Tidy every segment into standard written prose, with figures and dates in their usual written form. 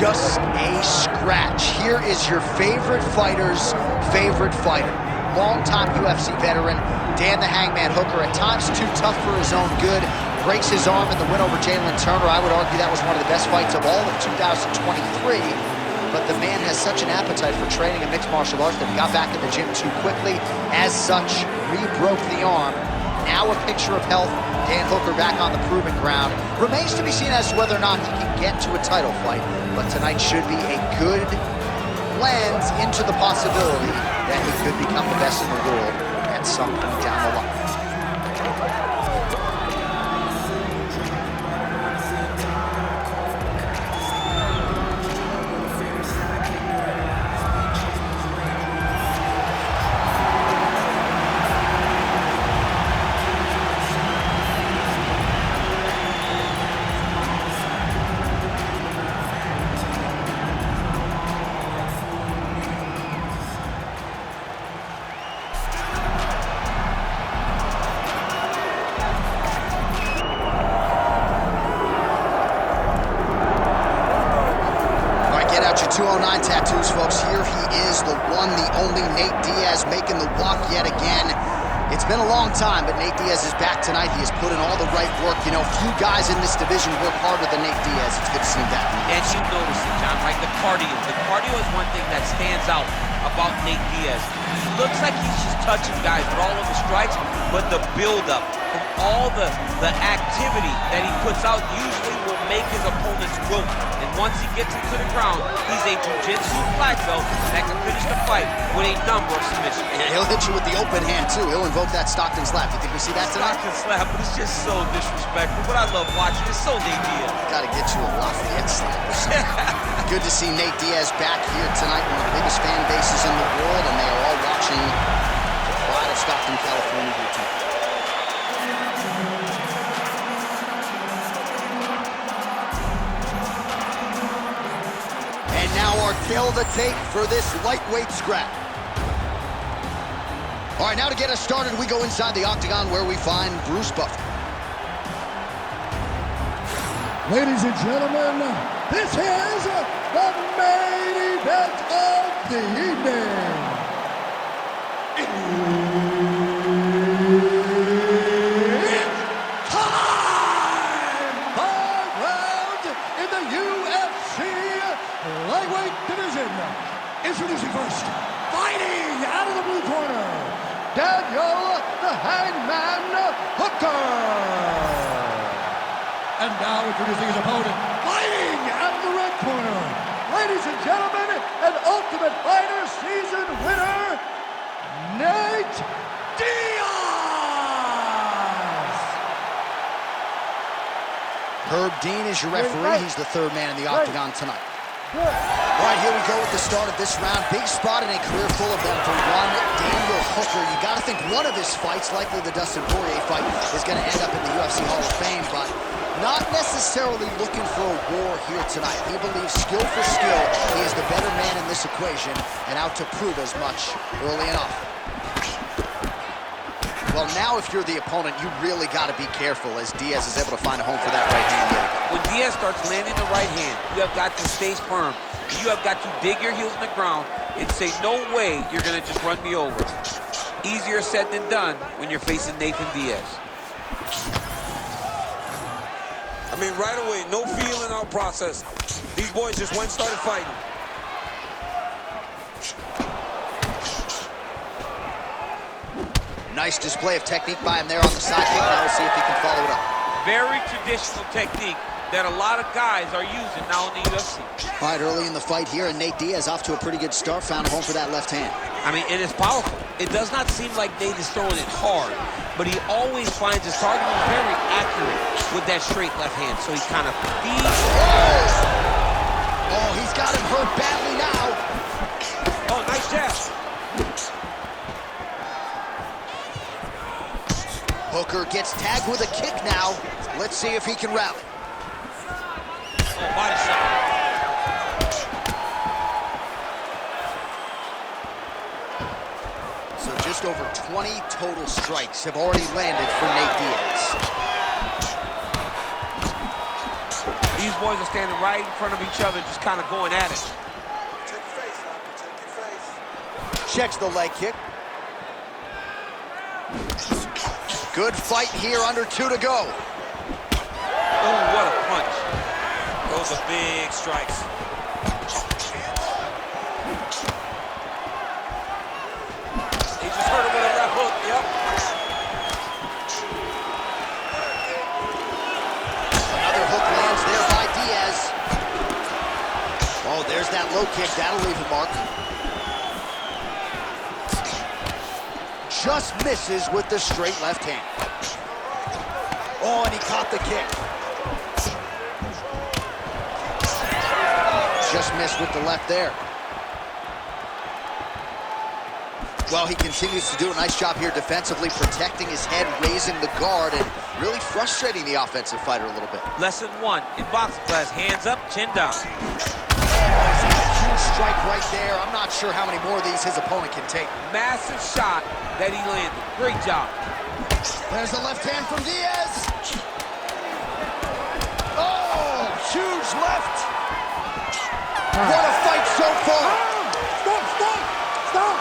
just a scratch. Here is your favorite fighter's favorite fighter. Longtime UFC veteran, Dan the Hangman Hooker, at times too tough for his own good. Breaks his arm in the win over Jalen Turner. I would argue that was one of the best fights of all of 2023. But the man has such an appetite for training in mixed martial arts that he got back in the gym too quickly. As such, re-broke the arm. Now a picture of health. Dan Hooker back on the proving ground. Remains to be seen as to whether or not he can get to a title fight. But tonight should be a good lens into the possibility that he could become the best in the world at some point down the line. Get out your 209 tattoos, folks. Here he is, the one, the only Nate Diaz, making the walk yet again. It's been a long time, but Nate Diaz is back tonight. He has put in all the right work. You know, few guys in this division work harder than Nate Diaz. It's good to see him back. And you notice it, John, right? The cardio. The cardio is one thing that stands out about Nate Diaz. He looks like he's just touching guys with all of the strikes, but the build-up from all the activity that he puts out usually will make his opponents wilt. And once he gets into the ground, he's a jiu-jitsu black belt that can finish the fight with a number of submissions. And he'll hit you with the open hand, too. He'll invoke that Stockton slap. You think we see that tonight? Stockton slap, but it's just so disrespectful. But I love watching. It's so Nate Diaz. Gotta get you a Lafayette slap. Good to see Nate Diaz back here tonight. One of the biggest fan bases in the world, and they are all watching the pride of Stockton, California here tonight. And now our tail of the tape for this lightweight scrap. All right, now to get us started, we go inside the octagon where we find Bruce Buffer. Ladies and gentlemen, this is the main event of the evening. It's time! 5 rounds in the UFC lightweight division. Introducing first, fighting out of the blue corner, Daniel the Hangman Hooker. And now introducing his opponent, fighting out of the red corner, ladies and gentlemen, an Ultimate Fighter season winner, Nate Diaz! Herb Dean is your referee. He's the third man in the octagon tonight. All right, here we go with the start of this round. Big spot in a career full of them for one Daniel Hooker. You got to think one of his fights, likely the Dustin Poirier fight, is going to end up in the UFC Hall of Fame, but not necessarily looking for a war here tonight. He believes skill for skill, he is the better man in this equation and out to prove as much early enough. Well, now if you're the opponent, you really got to be careful as Diaz is able to find a home for that right hand. When Diaz starts landing the right hand, you have got to stay firm. You have got to dig your heels in the ground and say, no way you're going to just run me over. Easier said than done when you're facing Nathan Diaz. I mean, right away, no feeling out process. These boys just went and started fighting. Nice display of technique by him there on the side kick. Now we'll see if he can follow it up. Very traditional technique that a lot of guys are using now in the UFC. All right, early in the fight here, and Nate Diaz off to a pretty good start. Found a home for that left hand. I mean, and it's powerful. It does not seem like Nate is throwing it hard, but he always finds his target very accurate with that straight left hand. So he kind of feeds. Oh, he's got him hurt badly now. Oh, nice jab. Hooker gets tagged with a kick now. Let's see if he can rally. Oh, body shot. So just over 20 total strikes have already landed for Nate Diaz. These boys are standing right in front of each other, just kind of going at it. Checks the leg kick. Good fight here, under 2 to go. Oh, what a punch. Those are big strikes. He just hurt him with a left hook, yep. Another hook lands there by Diaz. Oh, there's that low kick. That'll leave a mark. Just misses with the straight left hand. Oh, and he caught the kick. Just missed with the left there. Well, he continues to do a nice job here defensively, protecting his head, raising the guard, and really frustrating the offensive fighter a little bit. Lesson 1 in boxing class, hands up, chin down. Huge strike right there. I'm not sure how many more of these his opponent can take. Massive shot that he landed. Great job. There's the left hand from Diaz. Oh, huge left. What a fight so far. Stop!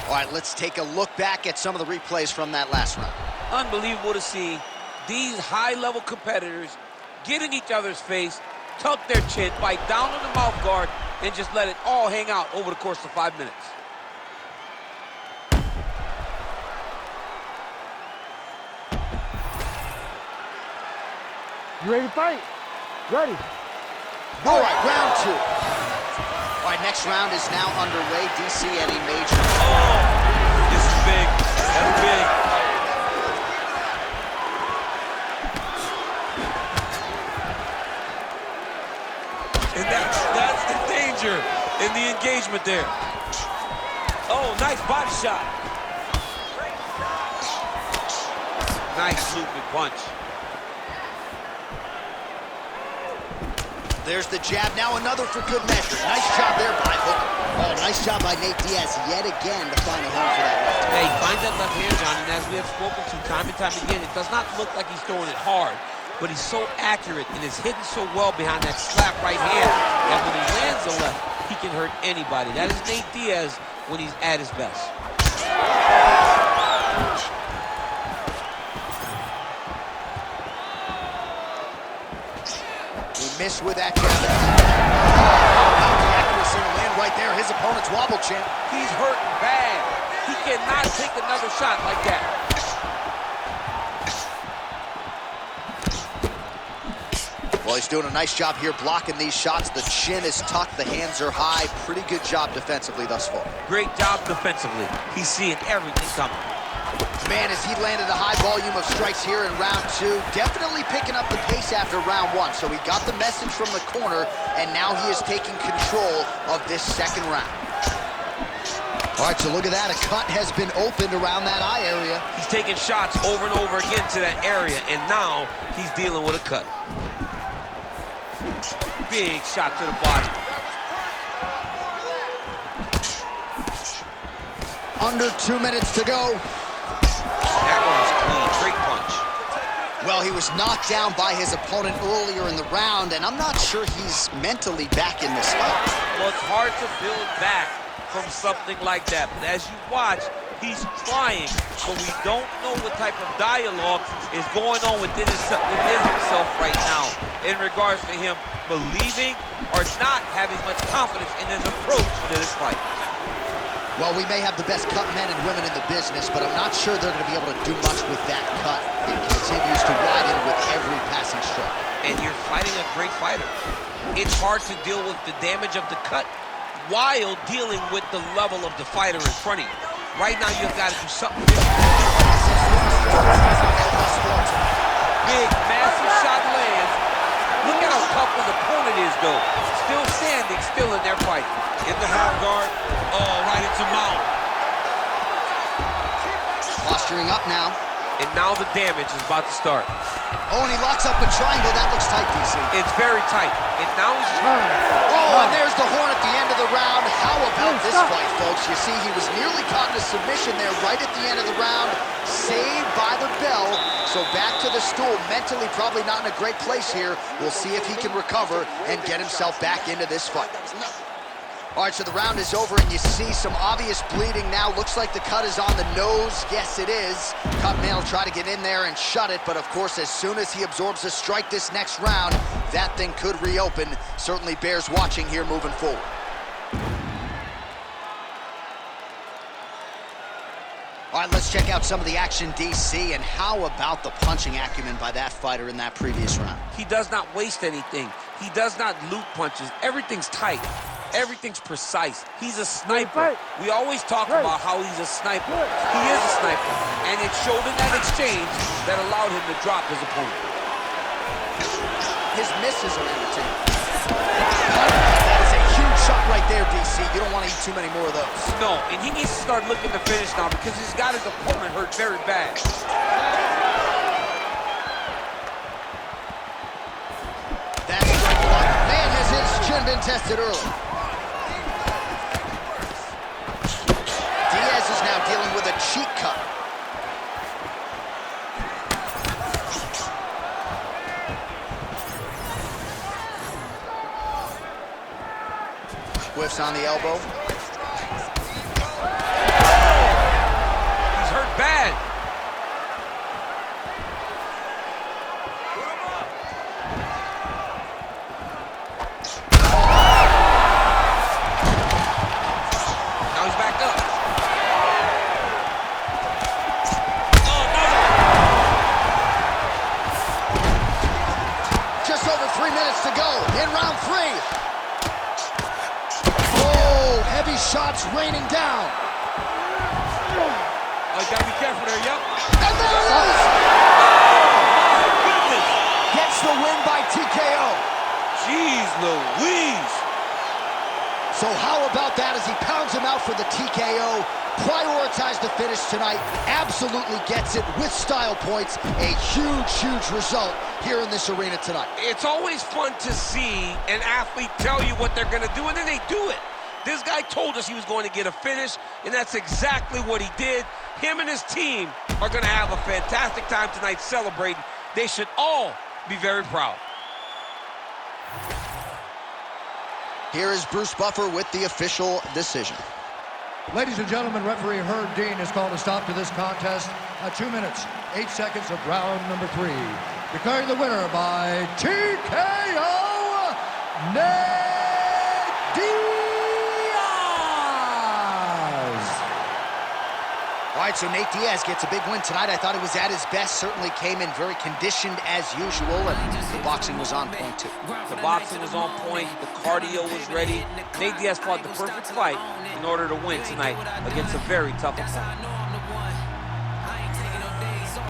All right, let's take a look back at some of the replays from that last round. Unbelievable to see these high-level competitors get in each other's face, tuck their chin, bite down on the mouth guard, and just let it all hang out over the course of 5 minutes. You ready to fight? Ready. All right, round 2. All right, next round is now underway. DC, any major? Oh, this is big. That's big. And that's the danger in the engagement there. Oh, nice body shot. Nice looping punch. There's the jab, now another for good measure. Nice job there by Hooker. Oh, nice job by Nate Diaz yet again to find a home for that left. Hey, find that left hand, John, and as we have spoken to time and time again, it does not look like he's throwing it hard, but he's so accurate and is hitting so well behind that slap right hand that when he lands the left, he can hurt anybody. That is Nate Diaz when he's at his best. Missed with that jab. The accuracy to land right there. His opponent's wobble champ. He's hurting bad. He cannot take another shot like that. Well, he's doing a nice job here blocking these shots. The chin is tucked, the hands are high. Pretty good job defensively thus far. Great job defensively. He's seeing everything coming. Man, as he landed a high volume of strikes here in round 2, definitely picking up the pace after round 1. So he got the message from the corner, and now he is taking control of this second round. All right, so look at that. A cut has been opened around that eye area. He's taking shots over and over again to that area, and now he's dealing with a cut. Big shot to the body. Under 2 minutes to go. That one was clean. Great punch. Well, he was knocked down by his opponent earlier in the round, and I'm not sure he's mentally back in this fight. Well, it's hard to build back from something like that, but as you watch, he's trying, but we don't know what type of dialogue is going on within himself right now in regards to him believing or not having much confidence in his approach to this fight. Well, we may have the best cut men and women in the business, but I'm not sure they're going to be able to do much with that cut. It continues to widen with every passing stroke. And you're fighting a great fighter. It's hard to deal with the damage of the cut while dealing with the level of the fighter in front of you. Right now, you've got to do something different. Big, massive shot lands. Look at how tough his opponent is, though. Still standing, still in their fight. In the half guard. Oh, right into mount. Posturing up now. And now the damage is about to start. Oh, and he locks up a triangle. That looks tight, DC. It's very tight. And now he's... Oh, and there's the horn at the end of the round. How about this fight, folks? You see, he was nearly caught in a submission there right at the end of the round. Saved by the bell. So back to the stool. Mentally probably not in a great place here. We'll see if he can recover and get himself back into this fight. All right, so the round is over, and you see some obvious bleeding now. Looks like the cut is on the nose. Yes, it is. Cutman will try to get in there and shut it, but of course, as soon as he absorbs a strike this next round, that thing could reopen. Certainly bears watching here moving forward. All right, let's check out some of the action, DC, and how about the punching acumen by that fighter in that previous round? He does not waste anything. He does not loop punches. Everything's tight. Everything's precise. He's a sniper. We always talk about how he's a sniper. He is a sniper. And it showed in that exchange that allowed him to drop his opponent. His misses are entertaining. That is a huge shot right there, DC. You don't want to eat too many more of those. No, and he needs to start looking to finish now because he's got his opponent hurt very bad. That's strike one. Man, has his chin been tested early. Diaz is now dealing with a cheek cut. Whiffs on the elbow. He's hurt bad. Now he's back up. Oh, no. Just over 3 minutes to go in round 3. Heavy shots raining down. Oh, you gotta be careful there, yep. And there it is! Oh, my goodness! Gets the win by TKO. Jeez Louise! So how about that as he pounds him out for the TKO? Prioritized the finish tonight. Absolutely gets it with style points. A huge, huge result here in this arena tonight. It's always fun to see an athlete tell you what they're gonna do, and then they do it. This guy told us he was going to get a finish, and that's exactly what he did. Him and his team are going to have a fantastic time tonight celebrating. They should all be very proud. Here is Bruce Buffer with the official decision. Ladies and gentlemen, referee Herb Dean has called a stop to this contest at 2 minutes, 8 seconds of round number 3. Declaring the winner by TKO, Nate Diaz. All right, so Nate Diaz gets a big win tonight. I thought he was at his best. Certainly came in very conditioned as usual, and the boxing was on point too. The boxing was on point. The cardio was ready. Nate Diaz fought the perfect fight in order to win tonight against a very tough opponent.